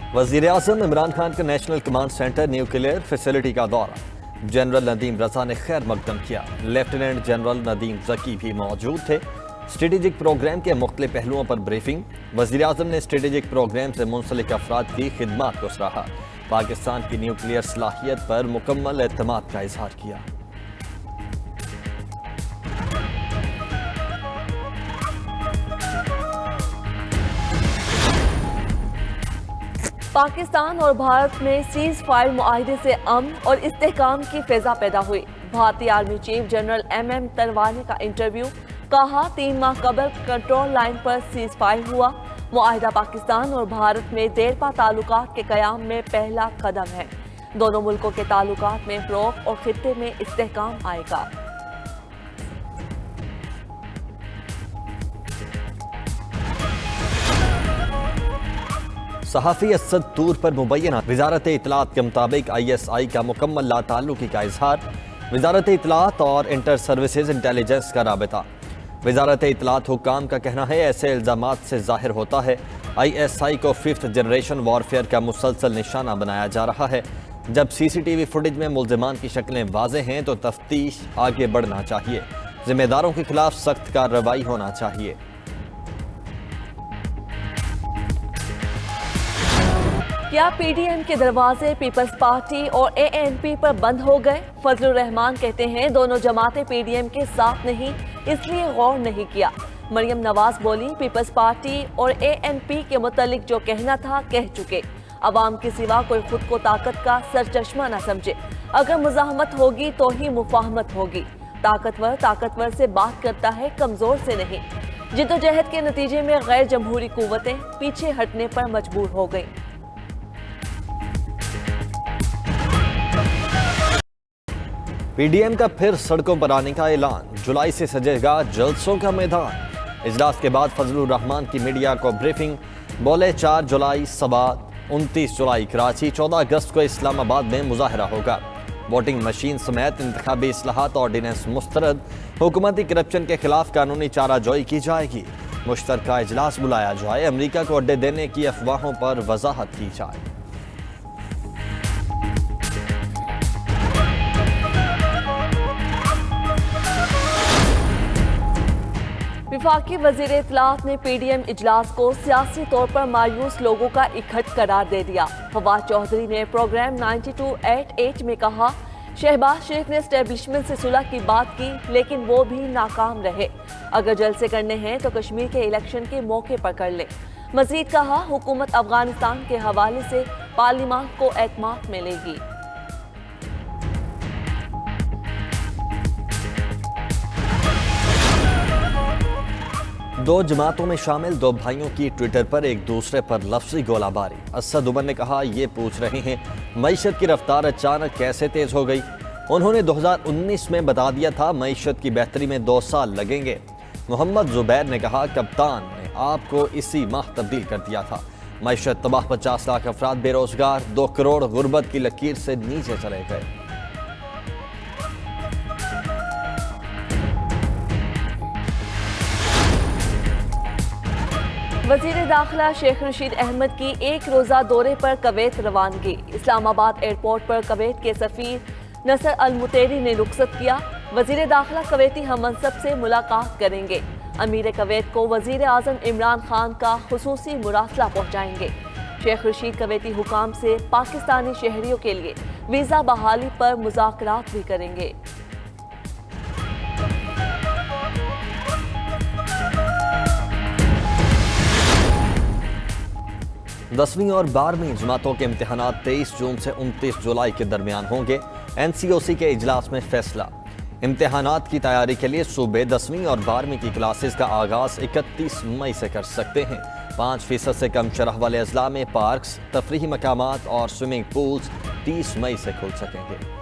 वज़ीर-ए-आज़म इमरान खान का national command centre nuclear facility का दौरा, जनरल नदीम रजा ने खैर मकदम किया। लेफ्टिनेंट जनरल नदीम ज़की भी मौजूद थे। स्ट्रेटेजिक प्रोग्राम के मुख्तलिफ पहलुओं पर ब्रीफिंग। वज़ीर-ए-आज़म ने स्ट्रेटेजिक प्रोग्राम से मुंसलिक अफराद की खिदमत को सराहा। पाकिस्तान की न्यूक्लियर सलाहियत पर मुकम्मल एतमाद का इजहार किया। पाकिस्तान और भारत में सीज फायर मुआहिदे से अमन और इस्तेहकाम की फिजा पैदा हुई। भारतीय army chief general MM Talwani का इंटरव्यू, कहा 3 माह कबल कंट्रोल लाइन पर सीज फायर हुआ। मुआहिदा पाकिस्तान और भारत में देरपा ताल्लुकात के क़याम में पहला कदम है। दोनों मुल्कों के ताल्लुकात में फ़रोग़ और खित्ते में इस्तेहकाम आएगा। सहाफ़ी असद तूर पर मुबैना वज़ारत इत्तलात के मुताबिक ISI का मुकम्मल लाताल्लुकी का इजहार। वज़ारत इत्तलात और इंटर सर्विसेज इंटेलिजेंस का राबिता। वज़ारत इत्तलात हुक्काम का कहना है ऐसे इल्ज़ामात से ज़ाहिर होता है ISI को 5th जनरेशन वॉरफेयर का मुसलसल निशाना बनाया जा रहा है। जब CCTV फुटेज में मुल्ज़िमान की शक्लें वाज़ेह हैं तो तफ्तीश आगे बढ़ना चाहिए। जिम्मेदारों के खिलाफ सख्त कार्रवाई होना चाहिए। क्या PDM के दरवाजे पीपल्स पार्टी और ANP पर बंद हो गए? फजलुर रहमान कहते हैं दोनों जमातें PDM के साथ नहीं, इसलिए गौर नहीं किया। मरियम नवाज बोली, पीपल्स पार्टी और ANP के मुतालिक जो कहना था कह चुके। अवाम के सिवा कोई खुद को ताकत का सरचश्मा न समझे। अगर मुजाहमत होगी तो ही मुफाहमत होगी। ताकतवर से बात करता है, कमजोर से नहीं। जिद्दोजहद के नतीजे में गैर जमहूरी कुव्वतें पीछे हटने पर मजबूर हो गई। PDM का फिर सड़कों पर आने का ऐलान, जुलाई से सजेगा जलसों का मैदान। इजलास के बाद फजलुर रहमान की मीडिया को ब्रीफिंग, बोले 4 जुलाई सबात, 29 जुलाई कराची, 14 अगस्त को इस्लामाबाद में मुजाहरा होगा। वोटिंग मशीन समेत इंतखाबी इस्लाहात ऑर्डिनेंस मुस्तरद, हुकूमती करप्शन के खिलाफ कानूनी चाराजोई की जाएगी। मुश्तरका इजलास बुलाया जाए, अमरीका को अड्डे देने की अफवाहों पर वजाहत की जाए। विफाकी वजीर इत्तलात ने PDM इजलास को सियासी तौर पर मायूस लोगों का इकट्ठ करार दे दिया। फवाद चौधरी ने प्रोग्राम 9288 में कहा, शहबाज शरीफ ने एस्टेब्लिशमेंट से सुलह की बात की लेकिन वो भी नाकाम रहे। अगर जलसे करने हैं तो कश्मीर के इलेक्शन के मौके पर कर ले। मजीद कहा, हुकूमत अफगानिस्तान के हवाले से पार्लियामान को एतमाद मिलेगी। दो जमातों में शामिल 2 भाइयों की ट्विटर पर एक दूसरे पर लफ्जी गोलाबारी। असद उमर ने कहा, ये पूछ रहे हैं मईशत की रफ्तार अचानक कैसे तेज हो गई। उन्होंने 2019 में बता दिया था मईशत की बेहतरी में 2 साल लगेंगे। मोहम्मद जुबैर ने कहा, कप्तान ने आपको इसी माह तब्दील कर दिया था। मईशत तबाह, 50 लाख अफराद बेरोजगार, 2 करोड़ गुर्बत की लकीर से नीचे चले गए। वजीर दाखिला शेख रशीद अहमद की 1 रोज़ा दौरे पर कवैत रवानगी। इस्लामाबाद एयरपोर्ट पर कवैत के सफीर नसर अल मुतेरी ने रुखसत किया। वजीर दाखिला कवैती हममनसब से मुलाकात करेंगे। अमीर कवैत को वजीर आज़म इमरान खान का खुसूसी मुरासला पहुँचाएंगे। शेख रशीद कवैती हुकाम से पाकिस्तानी शहरियों के लिए वीज़ा बहाली पर मुज़ाकरात भी करेंगे। 10वीं और 12वीं जमातों के इम्तिहानात 23 जून से 29 जुलाई के दरमियान होंगे। NCOC के इजलास में फैसला। इम्तिहानात की तैयारी के लिए सूबे 10वीं और 12वीं की क्लासेस का आगाज 31 मई से कर सकते हैं। 5% से कम शरह वाले अजला में पार्क्स, तफरीही मकामात और स्विमिंग पूल्स 30 मई से खुल सकेंगे।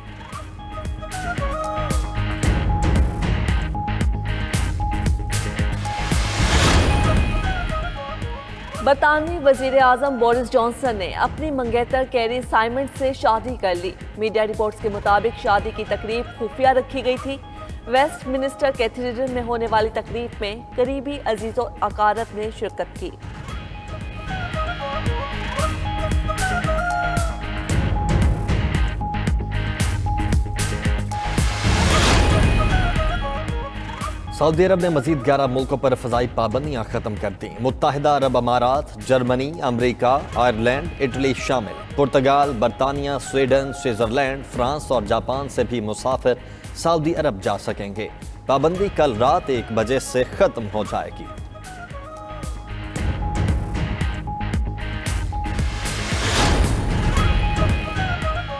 बरतानवी वजीर आजम बोरिस जॉनसन ने अपनी मंगेतर कैरी साइमंड से शादी कर ली। मीडिया रिपोर्ट्स के मुताबिक शादी की तकरीब खुफिया रखी गई थी। वेस्ट मिनिस्टर कैथेड्रल में होने वाली तकरीब में करीबी अजीज़ो अकारब ने शिरकत की। सऊदी अरब ने मजीद 11 मुल्कों पर फ़ज़ाई पाबंदियाँ ख़त्म कर दी। मुत्तहिदा अरब अमारात, जर्मनी, अमरीका, आयरलैंड, इटली शामिल। पुर्तगाल, बरतानिया, स्वीडन, स्विट्ज़रलैंड, फ्रांस और जापान से भी मुसाफिर सऊदी अरब जा सकेंगे। पाबंदी कल रात 1 बजे से ख़त्म हो जाएगी।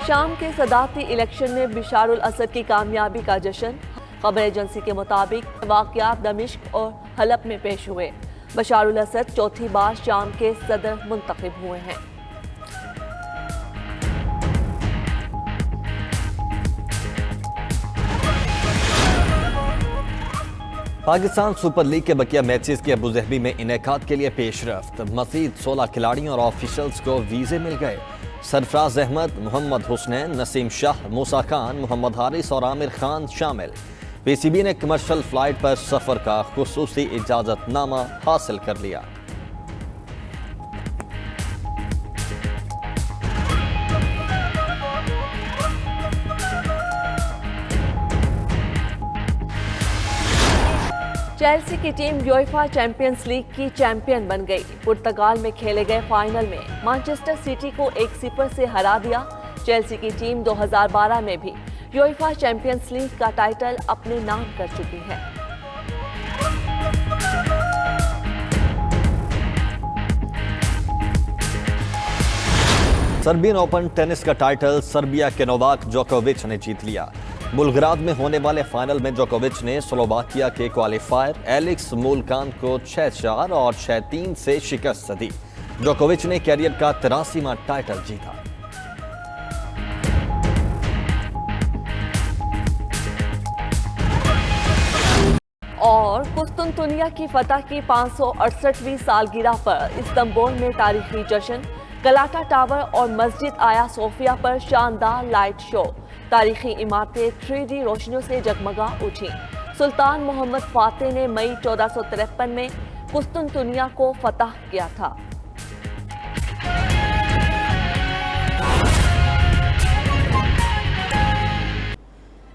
शाम के सदारती इलेक्शन में बिशारुल असद की कामयाबी का जश्न। खबर एजेंसी के मुताबिक वाक़यात दमिश्क और हलब में पेश हुए। बशारुल असद चौथी बार शाम के सदर मुंतखब हुए हैं। पाकिस्तान सुपर लीग के बकिया मैचेस की अबूजहबी में इनेकाद के लिए पेशरफ्त। मज़ीद 16 खिलाड़ियों और ऑफिशल्स को वीज़े मिल गए। सरफराज अहमद, मोहम्मद हुसनैन, नसीम शाह, मूसा खान, मोहम्मद हारिस और आमिर खान शामिल। पीसीबी ने कमर्शियल फ्लाइट पर सफ़र का खुसूसी इजाज़तनामा हासिल कर लिया। चेल्सी की टीम यूएफा चैंपियंस लीग की चैंपियन बन गई। पुर्तगाल में खेले गए फाइनल में मैनचेस्टर सिटी को 1-0 से हरा दिया। चेल्सी की टीम 2012 में भी यूएफा चैंपियंस लीग का टाइटल अपने नाम कर चुकी है। सर्बियन ओपन टेनिस का टाइटल सर्बिया के नोवाक जोकोविच ने जीत लिया। बुल्गराद में होने वाले फाइनल में जोकोविच ने स्लोवाकिया के क्वालिफायर एलेक्स मोलकान को 6-4 और 6-3 से शिकस्त दी। जोकोविच ने कैरियर का 83वां टाइटल जीता। और कुस्तुनतुनिया की फतह की 568वीं सालगिरह पर इस्तांबुल में तारीखी जश्न। गलाटा टावर और मस्जिद आया सोफिया पर शानदार लाइट शो। तारीखी इमारतें 3D रोशनियों से जगमगा उठी। सुल्तान मोहम्मद फातेह ने मई 1453 में कुस्तुनतुनिया को फतह किया था।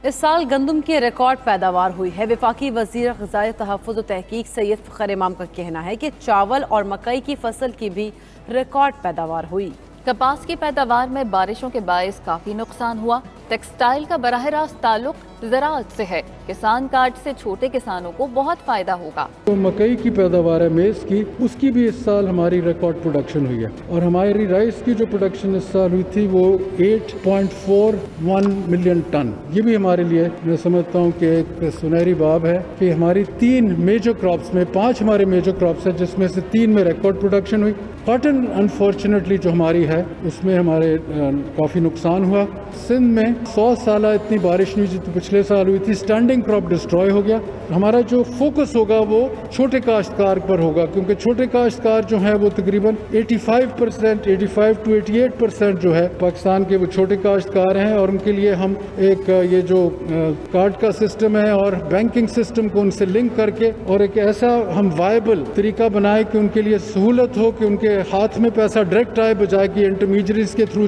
इस साल गंदम की रिकॉर्ड पैदावार हुई है। वफाकी वज़ीर ग़िज़ाई तहफ़्फ़ुज़ व तहक़ीक़ सैयद फ़ख़र इमाम का कहना है कि चावल और मकई की फसल की भी रिकॉर्ड पैदावार हुई। कपास की पैदावार में बारिशों के बायस काफ़ी नुकसान हुआ। टेक्सटाइल का बराह रास्त ताल्लुक ज़राअत से है। किसान कार्ड से छोटे किसानों को बहुत फ़ायदा होगा। तो मकई की पैदावार है मेज़ की, उसकी भी इस साल हमारी रिकॉर्ड प्रोडक्शन हुई है। और हमारी राइस की जो प्रोडक्शन इस साल हुई थी वो 8.41 मिलियन टन। ये भी हमारे लिए मैं समझता हूँ कि एक सुनहरी बाब है कि हमारी 3 मेजर क्रॉप्स में 5 हमारे मेजर क्रॉप्स है, जिसमें से 3 में रिकॉर्ड प्रोडक्शन हुई। कॉटन अनफॉर्चुनेटली जो हमारी है उसमें हमारे काफ़ी नुकसान हुआ। सिंध में 100 साल इतनी बारिश नहीं जितनी पिछले साल हुई थी। स्टैंडिंग क्रॉप डिस्ट्रॉय हो गया। हमारा जो फोकस होगा वो छोटे काश्तकार पर होगा, क्योंकि छोटे काश्तकार जो है वो तकरीबन 85 to 88% जो है पाकिस्तान के वो छोटे काश्तकार हैं। और उनके लिए हम एक ये जो कार्ड का सिस्टम है और बैंकिंग सिस्टम को उनसे लिंक करके और एक ऐसा हम वायबल तरीका बनाए कि उनके लिए सहूलत हो कि उनके हाथ में पैसा डायरेक्ट आए, बजाय कि इंटरमीडियरीज के थ्रू